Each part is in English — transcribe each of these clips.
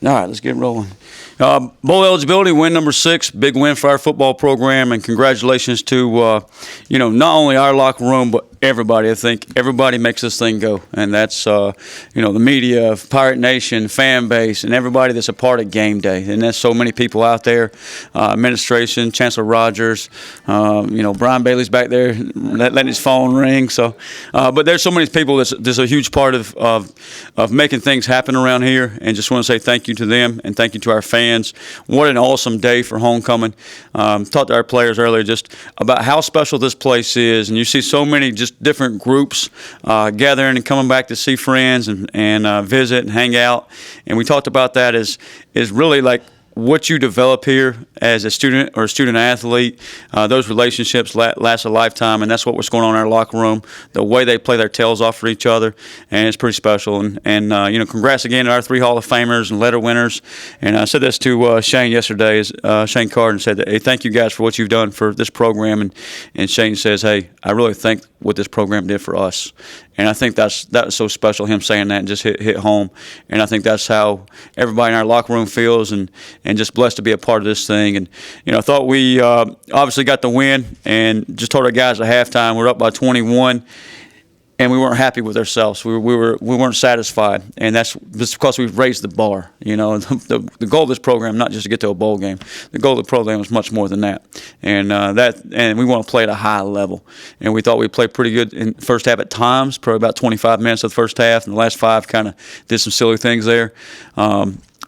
All right, let's get rolling. Bowl eligibility, win number 6, big win for our football program, and congratulations to, not only our locker room, but everybody. I think everybody makes this thing go, and that's, the media, Pirate Nation, fan base, and everybody that's a part of game day. And there's so many people out there, administration, Chancellor Rogers, Brian Bailey's back there letting his phone ring. So, but there's so many people that's a huge part of making things happen around here, and just want to say thank you to them and thank you to our fans. What an awesome day for homecoming. Talked to our players earlier just about how special this place is, and you see so many just different groups gathering and coming back to see friends and visit and hang out. And we talked about that as really like what you develop here as a student or a student athlete, those relationships last a lifetime, and that's what's going on in our locker room, the way they play their tails off for each other, and it's pretty special. And congrats again to our 3 Hall of Famers and letter winners. And I said this to Shane yesterday, Shane Carden said, that, hey, thank you guys for what you've done for this program. And Shane says, hey, I really think what this program did for us. And I think that's so special, him saying that and just hit home. And I think that's how everybody in our locker room feels, and just blessed to be a part of this thing. And, I thought we obviously got the win, and just told our guys at halftime we're up by 21, and we weren't happy with ourselves. We weren't satisfied, and that's just because we've raised the bar. The goal of this program, not just to get to a bowl game. The goal of the program is much more than that, and we want to play at a high level. And we thought we played pretty good in the first half at times, probably about 25 minutes of the first half, and the last 5 kind of did some silly things there.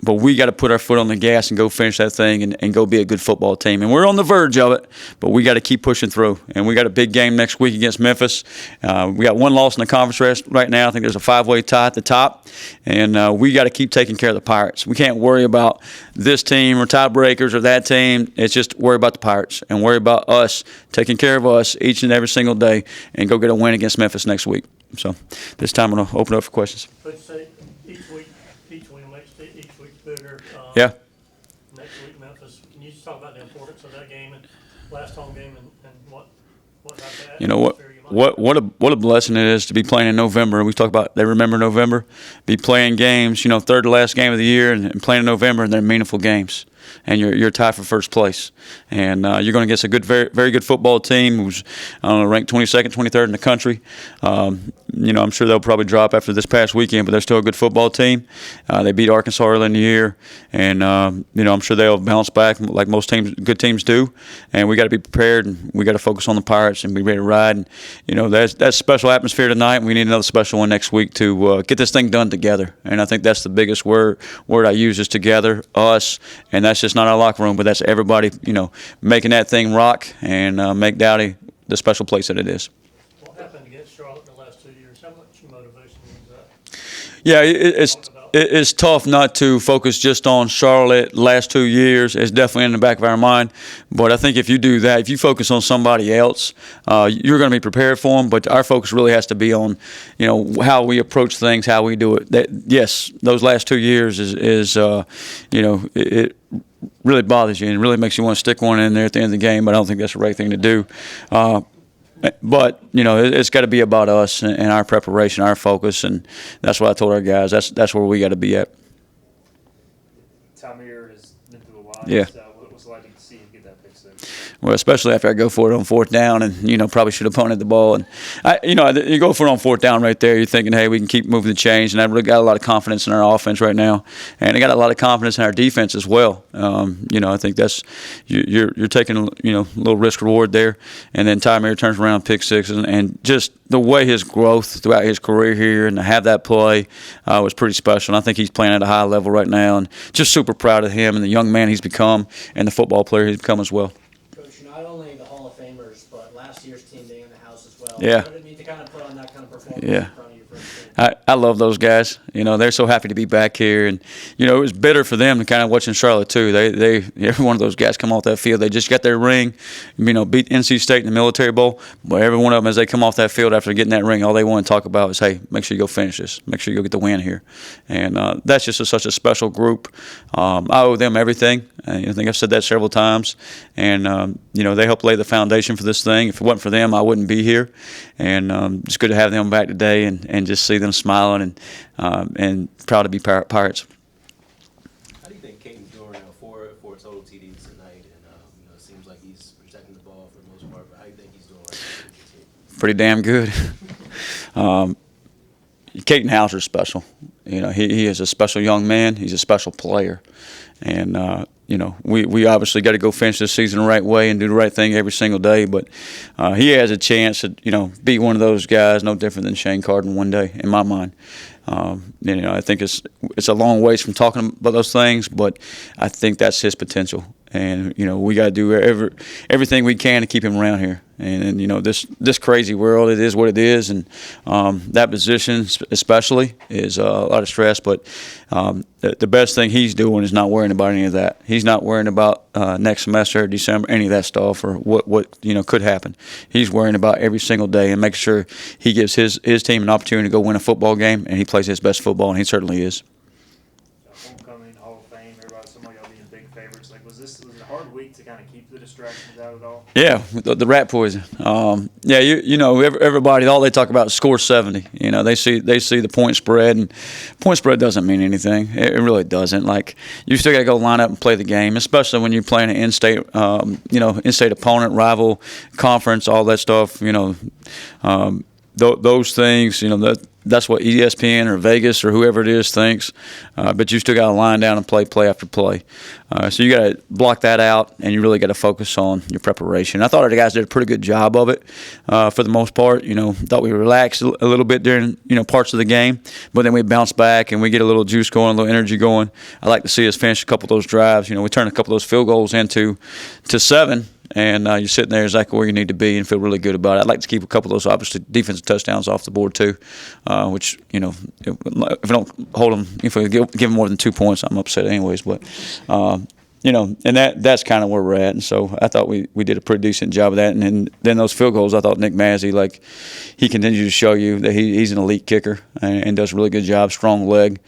But we got to put our foot on the gas and go finish that thing and go be a good football team. And we're on the verge of it, but we got to keep pushing through. And we got a big game next week against Memphis. We got 1 loss in the conference right now. I think there's a 5-way tie at the top. And we got to keep taking care of the Pirates. We can't worry about this team or tiebreakers or that team. It's just worry about the Pirates and worry about us taking care of us each and every single day and go get a win against Memphis next week. So this time I'm going to open up for questions. Each week's bigger. Yeah. Next week, Memphis. Can you just talk about the importance of that game and last home game and what what a blessing it is to be playing in November. We talk about they remember November, be playing games, third to last game of the year, and playing in November, and they're meaningful games. And you're tied for first place, and you're going to get a good, very, very good football team who's ranked 22nd, 23rd in the country. I'm sure they'll probably drop after this past weekend, but they're still a good football team. They beat Arkansas early in the year, and I'm sure they'll bounce back like most good teams do. And we got to be prepared, and we got to focus on the Pirates and be ready to ride. And that's a special atmosphere tonight. And we need another special one next week to get this thing done together. And I think that's the biggest word I use is together, us, and that's just not our locker room, but that's everybody, making that thing rock and make Dowdy the special place that it is. What happened against Charlotte in the last 2 years? How much motivation was that? Yeah, it's tough not to focus just on Charlotte last 2 years. It's definitely in the back of our mind. But I think if you do that, if you focus on somebody else, you're going to be prepared for them. But our focus really has to be on, how we approach things, how we do it. Yes, those last 2 years is it really bothers you and really makes you want to stick one in there at the end of the game. But I don't think that's the right thing to do. But it's got to be about us and our preparation, our focus, and that's what I told our guys. That's where we got to be at. TyMir has been through a lot. Yeah. What was it like to see him get that pick six? Well, especially after I go for it on 4th down, and probably should have punted the ball. And you go for it on 4th down right there. You're thinking, hey, we can keep moving the chains. And I've really got a lot of confidence in our offense right now, and I got a lot of confidence in our defense as well. I think that's you're taking a little risk reward there. And then TyMir turns around, pick 6, and just the way his growth throughout his career here and to have that play was pretty special. And I think he's playing at a high level right now, and just super proud of him and the young man he's become and the football player he's become as well. Coach, not only the Hall of Famers, but last year's team being in the house as well. Yeah. What did it mean to kind of put on that kind of performance Yeah. in front of your first team? I love those guys. They're so happy to be back here, and it was bitter for them to kind of watching Charlotte too. They every one of those guys come off that field. They just got their ring, beat NC State in the Military Bowl. But every one of them, as they come off that field after getting that ring, all they want to talk about is, hey, make sure you go finish this. Make sure you go get the win here. And that's just such a special group. I owe them everything. I think I've said that several times. And they helped lay the foundation for this thing. If it wasn't for them, I wouldn't be here. And it's good to have them back today and just see them smiling and proud to be Pirates. pretty damn good. Katin Houser is special. He is a special young man. He's a special player. And, we obviously got to go finish this season the right way and do the right thing every single day. But he has a chance to, be one of those guys, no different than Shane Carden one day, in my mind. I think it's a long ways from talking about those things, but I think that's his potential. And we got to do everything we can to keep him around here. And this crazy world, it is what it is, and that position especially is a lot of stress. But the best thing he's doing is not worrying about any of that. He's not worrying about next semester, December, any of that stuff, or what could happen. He's worrying about every single day and making sure he gives his team an opportunity to go win a football game, and he plays his best football, and he certainly is. Homecoming, Hall of Fame, everybody, some of y'all being big favorites. Like, was it a hard week to kind of keep the distractions out at all? Yeah, the rat poison. Everybody, all they talk about is score 70. They see the point spread, and point spread doesn't mean anything. It really doesn't. Like, you still got to go line up and play the game, especially when you're playing an in-state, in-state opponent, rival, conference, all that stuff. Those things, that's what ESPN or Vegas or whoever it is thinks. But you still got to line down and play after play. So you got to block that out, and you really got to focus on your preparation. I thought our guys did a pretty good job of it for the most part. Thought we relaxed a little bit during parts of the game, but then we bounce back and we get a little juice going, a little energy going. I like to see us finish a couple of those drives. We turn a couple of those field goals into 7. And you're sitting there exactly where you need to be and feel really good about it. I'd like to keep a couple of those, obviously, defensive touchdowns off the board, too, which, if we don't hold them, if we give them more than 2 points, I'm upset anyways. But, and that's kind of where we're at. And so I thought we did a pretty decent job of that. And then those field goals, I thought Nick Mazzy, he continues to show you that he's an elite kicker and does a really good job, strong leg.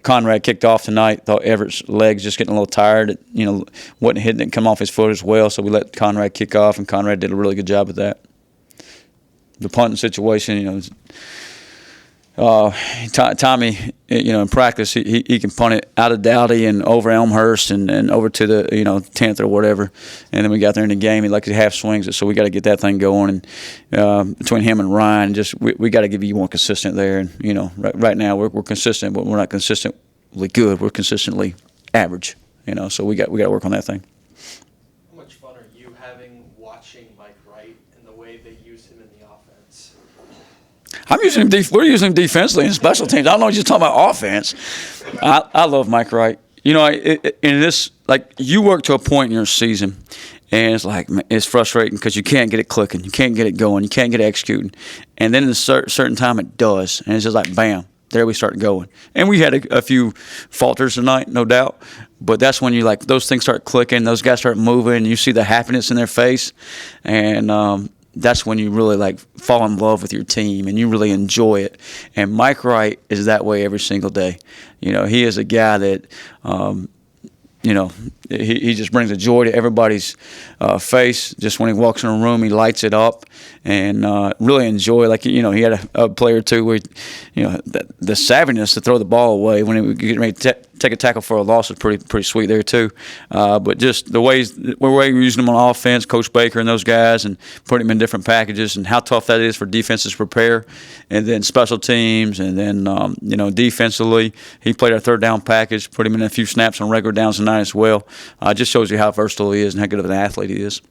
Conrad kicked off tonight. Thought Everett's leg's just getting a little tired. Wasn't hitting it, come off his foot as well. So we let Conrad kick off, and Conrad did a really good job of that. The punting situation, Tommy, in practice, he can punt it out of Dowdy and over Elmhurst and over to the 10th or whatever. And then we got there in the game, he likes to half swings it, so we got to get that thing going. And between him and Ryan, we got to get you more consistent there. And right now we're consistent, but we're not consistently good. We're consistently average. So we got to work on that thing. How much fun are you having watching Mike Wright and the way they use him in the offense? I'm using him. We're using him defensively in special teams. I don't know. You're talking about offense. I love Mike Wright. In this, you work to a point in your season, and it's frustrating because you can't get it clicking, you can't get it going, you can't get it executing, and then at a certain time it does, and it's just like bam, there we start going. And we had a few falters tonight, no doubt, but that's when those things start clicking, those guys start moving, and you see the happiness in their face, and that's when you really fall in love with your team and you really enjoy it. And Mike Wright is that way every single day. He is a guy that, he just brings a joy to everybody's face. Just when he walks in a room, he lights it up and really enjoy. He had a player too where, the savviness to throw the ball away when he would get ready to take a tackle for a loss was pretty sweet there too. But just the way we're using them on offense, Coach Baker and those guys, and putting them in different packages, and how tough that is for defenses to prepare, and then special teams, and then defensively, he played our third down package, put him in a few snaps on regular downs tonight as well. Just shows you how versatile he is and how good of an athlete he is.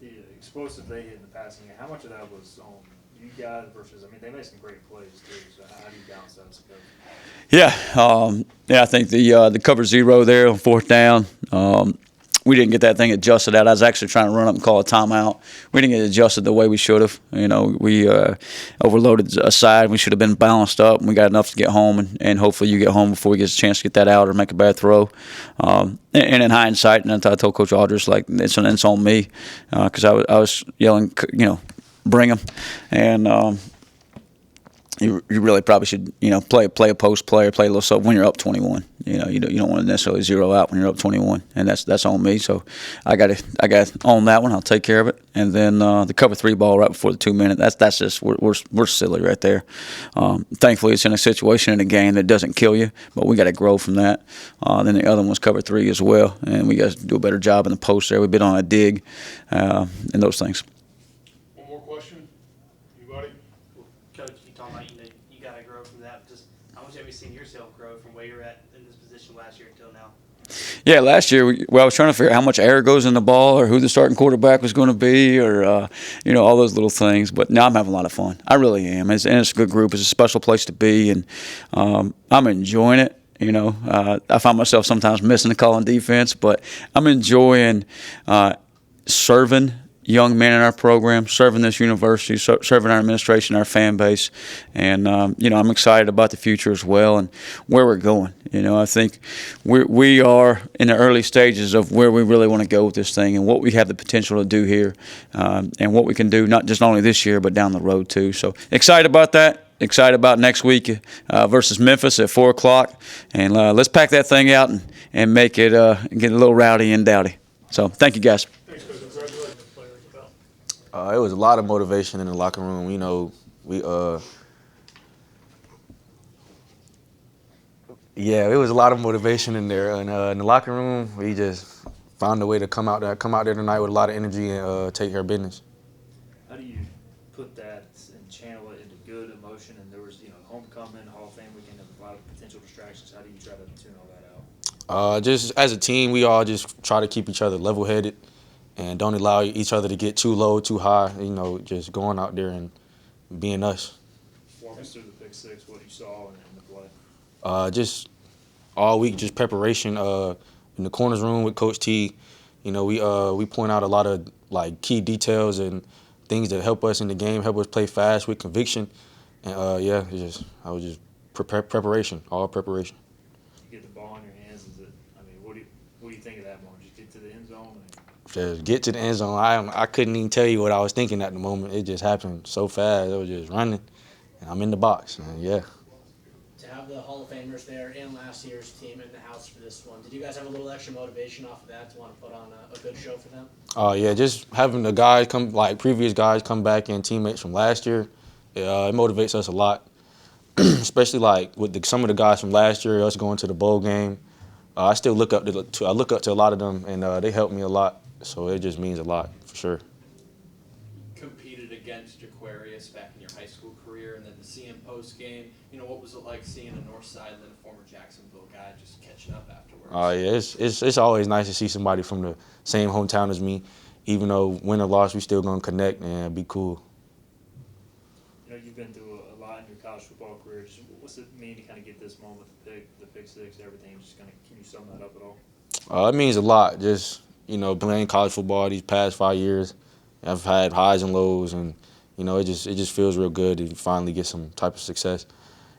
The explosive they hit in the passing game, how much of that was on you guys versus, they made some great plays too, so how do you balance that? I think the cover 0 there on 4th down, we didn't get that thing adjusted out. I was actually trying to run up and call a timeout. We didn't get it adjusted the way we should have. We overloaded a side. We should have been balanced up, and we got enough to get home, and hopefully you get home before he gets a chance to get that out or make a bad throw. And in hindsight, and I told Coach Aldridge, it's on me because I was yelling, bring him. And you really probably should, play a post player, play a little sub when you're up 21. You don't want to necessarily zero out when you're up 21, and that's on me. So I got to own that one. I'll take care of it. And then the cover 3 ball right before the 2 minute. That's just we're silly right there. Thankfully, it's in a situation in a game that doesn't kill you, but we got to grow from that. Then the other one was cover 3 as well, and we got to do a better job in the post there. We've been on a dig and those things. One more question. from where you're at in this position last year until now? Yeah, last year, I was trying to figure out how much air goes in the ball or who the starting quarterback was going to be or, all those little things. But now I'm having a lot of fun. I really am. And it's a good group. It's a special place to be, and I'm enjoying it. I find myself sometimes missing the call on defense, but I'm enjoying serving young men in our program, serving this university, serving our administration, our fan base, and I'm excited about the future as well and where we're going. I think we are in the early stages of where we really want to go with this thing and what we have the potential to do here, and what we can do not just only this year but down the road too. So excited about that. Excited about next week versus Memphis at 4 o'clock, and let's pack that thing out and make it get a little rowdy and dowdy. So thank you guys. Thanks, Coach. Congratulations, players. It was a lot of motivation in the locker room. It was a lot of motivation in there. And in the locker room, we just found a way to come out there tonight with a lot of energy and take care of business. How do you put that and channel it into good emotion? And there was, homecoming, Hall of Fame weekend, a lot of potential distractions. How do you try to tune all that out? Just as a team, we all just try to keep each other level-headed and don't allow each other to get too low, too high. Just going out there and being us. Walk us through the pick six, what you saw in the play. Just all week, just preparation. In the corners room with Coach T, we point out a lot of key details and things that help us in the game, help us play fast with conviction. And I was just preparation, all preparation. You get the ball in your hands. What do you think of that moment? Just get to the end zone. Just get to the end zone. I couldn't even tell you what I was thinking at the moment. It just happened so fast. I was just running, and I'm in the box. And To have the Hall of Famers there and last year's team in the house for this one, did you guys have a little extra motivation off of that to want to put on a good show for them? Just having the guys come, previous guys come back and teammates from last year, it motivates us a lot. Especially with some of the guys from last year, us going to the bowl game. I still look up to a lot of them, and they helped me a lot. So it just means a lot for sure. Competed against Jaquarius back in your high school career, and then to see him post game. What was it like seeing a North Side and then a former Jacksonville guy just catching up afterwards? It's always nice to see somebody from the same hometown as me. Even though win or loss, we still gonna connect and be cool. You've been through a lot in your college football career. Just what's it mean to kind of get this moment, the pick six, everything? Can you sum that up at all? It means a lot. Just playing college football these past 5 years, I've had highs and lows, and it just feels real good to finally get some type of success,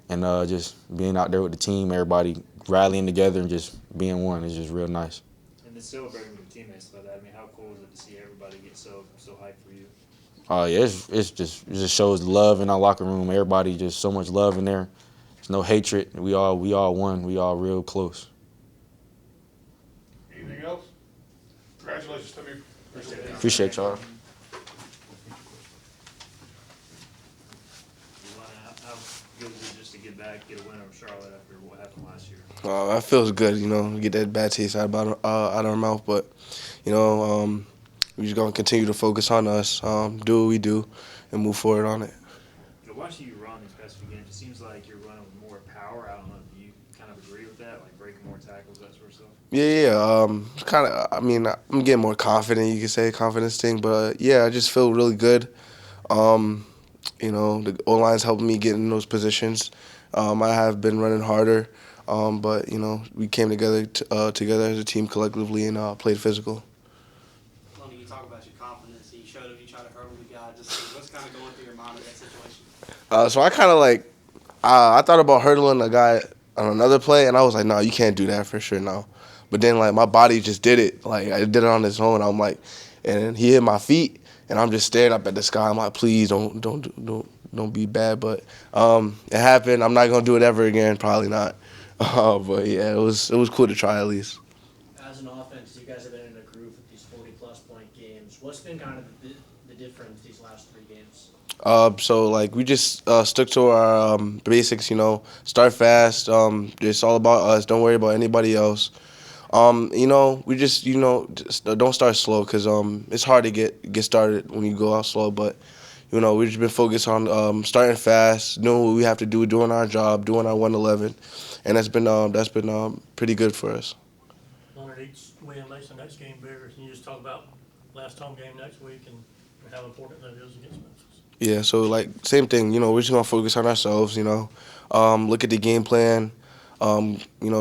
and just being out there with the team, everybody rallying together and just being one is just real nice. And then celebrating with your teammates about that. How cool is it to see everybody get so hyped for you? It just shows the love in our locker room. Everybody just so much love in there. There's no hatred. We all one. We all real close. Anything else? Congratulations, TyMir. Appreciate y'all. How good is it just to get back, get a win over Charlotte after what happened last year? That feels good, get that bad taste out of our mouth. But, we're just going to continue to focus on us, do what we do, and move forward on it. Watching you run these past few games, it seems like you're running with more power. I don't know if you kind of agree with that, breaking more tackles, that sort of stuff. I'm getting more confident, you could say, confidence thing. But, I just feel really good. The O-line's helping me get in those positions. I have been running harder, but, we came together as a team collectively and played physical. You talk about your confidence. You showed him you tried to hurdle the guy. Just what's kind of going through your mind in that situation? So I kind of I thought about hurdling a guy on another play, and I was like, no, you can't do that for sure, no. But then my body just did it. I did it on its own. I'm and he hit my feet, and I'm just staring up at the sky. I'm like, please don't be bad. But it happened. I'm not gonna do it ever again. Probably not. But it was cool to try at least. As an offense, you guys have been in a groove with these 40-plus point games. What's been kind of the difference these last 3 games? We just stuck to our basics, start fast. It's all about us. Don't worry about anybody else. We just, just don't start slow because it's hard to get started when you go out slow. But, we've just been focused on starting fast, doing what we have to do, doing our job, doing our 111, and that's been pretty good for us. Leonard, each win makes the next game bigger. Can you just talk about last home game next week and how important that is against Memphis? Yeah, so like same thing, we're just gonna focus on ourselves, look at the game plan,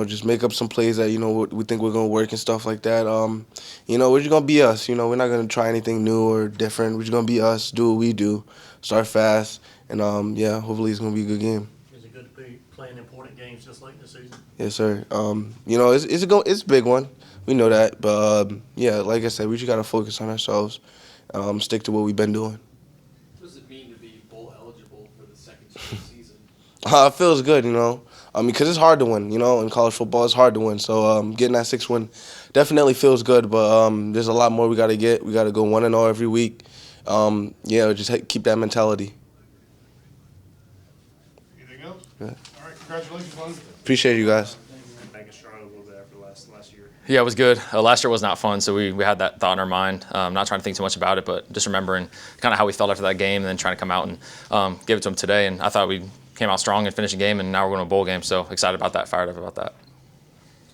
just make up some plays that we think we're gonna work and stuff like that. We're just gonna be us. We're not gonna try anything new or different. We're just gonna be us, do what we do, start fast, and hopefully it's gonna be a good game. Is it good to be playing important games just late in the season? Yes, sir. It's a big one. We know that, but like I said, we just gotta focus on ourselves, stick to what we've been doing. What does it mean to be bowl eligible for the second straight season? It feels good, because it's hard to win, in college football it's hard to win. So getting that 6th win definitely feels good, but there's a lot more we got to get. We got to go 1-0 every week. Just keep that mentality. Anything else? Yeah. All right, congratulations, Lon. Appreciate you guys. Back in stride a little bit after last year. Yeah, it was good. Last year was not fun, so we had that thought in our mind. Not trying to think too much about it, but just remembering kind of how we felt after that game and then trying to come out and give it to them today. And I thought we came out strong and finished the game, and now we're going to a bowl game, so excited about that, fired up about that.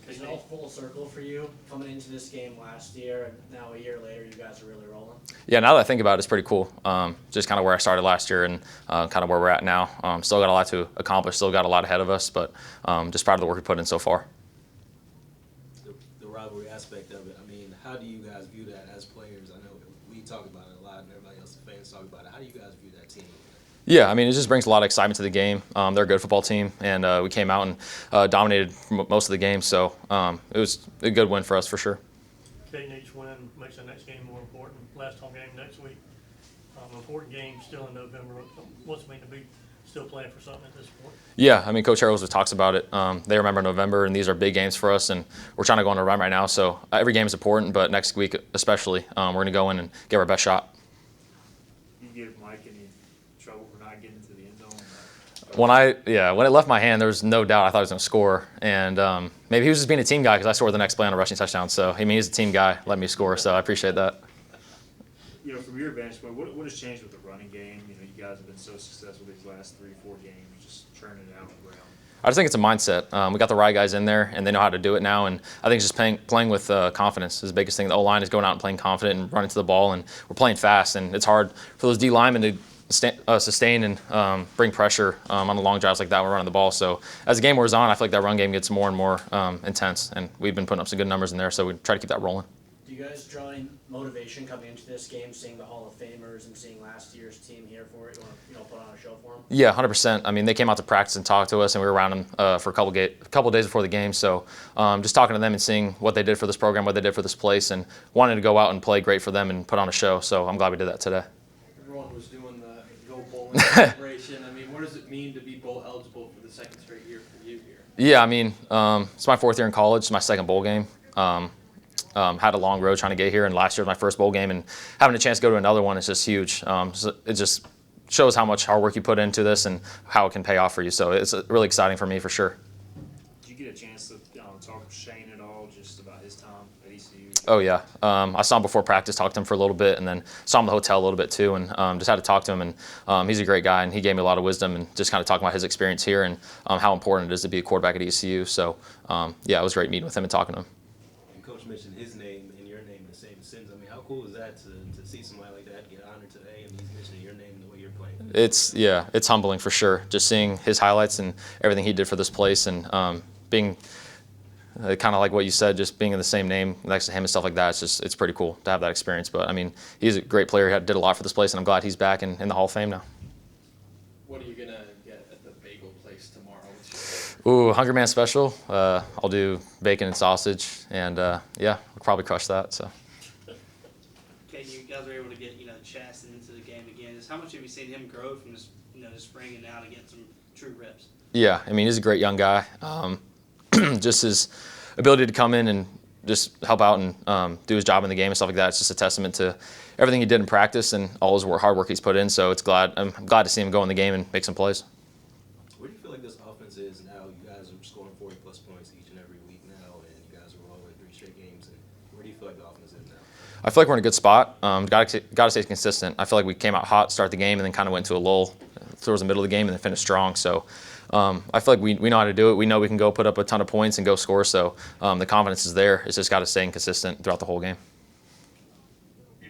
Is it all full circle for you coming into this game last year, and now a year later you guys are really rolling? Yeah, now that I think about it, it's pretty cool. Just kind of where I started last year and kind of where we're at now. Still got a lot to accomplish, still got a lot ahead of us, but just proud of the work we put in so far. The rivalry aspect of it, I mean, how do you guys view that as players? I know we talk about it a lot and everybody else, the fans talk about it. How do you guys view that team? Yeah, I mean, it just brings a lot of excitement to the game. They're a good football team, and we came out and dominated most of the game, so it was a good win for us for sure. Katin, each win makes the next game more important. Last home game next week. Important game still in November. What's it mean to be still playing for something at this point? Yeah, I mean, Coach Harrell always talks about it. They remember November, and these are big games for us, and we're trying to go on a run right now, so every game is important, but next week especially, we're going to go in and give our best shot. You give Mike any trouble for not getting to the end zone? When it left my hand, there was no doubt I thought he was going to score, and maybe he was just being a team guy because I scored the next play on a rushing touchdown. So he's a team guy, let me score. So I appreciate that. From your vantage point, what has changed with the running game? You guys have been so successful these last 3-4 games, just churning it out on the ground. I just think it's a mindset. We got the right guys in there, and they know how to do it now. And I think it's just playing with confidence is the biggest thing. The O-line is going out and playing confident and running to the ball, and we're playing fast. And it's hard for those D linemen to sustain and bring pressure on the long drives like that when we're running the ball. So as the game wears on, I feel like that run game gets more and more intense, and we've been putting up some good numbers in there, so we try to keep that rolling. Do you guys draw any motivation coming into this game, seeing the Hall of Famers and seeing last year's team here for it? You want to put on a show for them? Yeah, 100%. I mean, they came out to practice and talked to us, and we were around them for a couple days before the game. So just talking to them and seeing what they did for this program, what they did for this place, and wanting to go out and play great for them and put on a show. So I'm glad we did that today. Everyone was doing the Go Bowling celebration. I mean, what does it mean to be bowl eligible for the second straight year for you here? Yeah, I mean, it's my 4th year in college. It's my 2nd bowl game. Had a long road trying to get here, and last year was my 1st bowl game, and having a chance to go to another one is just huge. So it just shows how much hard work you put into this and how it can pay off for you. So it's really exciting for me for sure. Did you get a chance to talk to Shane at all, just about his time at ECU? Oh yeah, I saw him before practice, talked to him for a little bit, and then saw him in the hotel a little bit too, and just had to talk to him. And he's a great guy, and he gave me a lot of wisdom and just kind of talking about his experience here and how important it is to be a quarterback at ECU. So it was great meeting with him and talking to him. Coach mentioned his name and your name in the same sentence. I mean, how cool is that to see somebody like that get honored today, and he's mentioning your name the way you're playing? It's humbling for sure. Just seeing his highlights and everything he did for this place, and being kind of like what you said, just being in the same name next to him and stuff like that. It's pretty cool to have that experience. But I mean, he's a great player. He did a lot for this place, and I'm glad he's back in the Hall of Fame now. What are you gonna get at the bagel place tomorrow? Ooh, Hungry Man special. I'll do bacon and sausage, and we'll probably crush that. So. Okay, you guys were able to get Chasten into the game again. Just how much have you seen him grow from this just spring and now to get some true reps? Yeah, I mean, he's a great young guy. Just his ability to come in and just help out and do his job in the game and stuff like that. It's just a testament to everything he did in practice and all his hard work he's put in. So I'm glad to see him go in the game and make some plays. Where do you feel like this offense is now? You guys are scoring 40-plus points each and every week now, and you guys are rolling 3 straight games. And where do you you feel like the offense is now? I feel like we're in a good spot. Got to stay consistent. I feel like we came out hot, start the game, and then kind of went into a lull towards the middle of the game and then finished strong. So I feel like we know how to do it. We know we can go put up a ton of points and go score. So the confidence is there. It's just got to stay consistent throughout the whole game.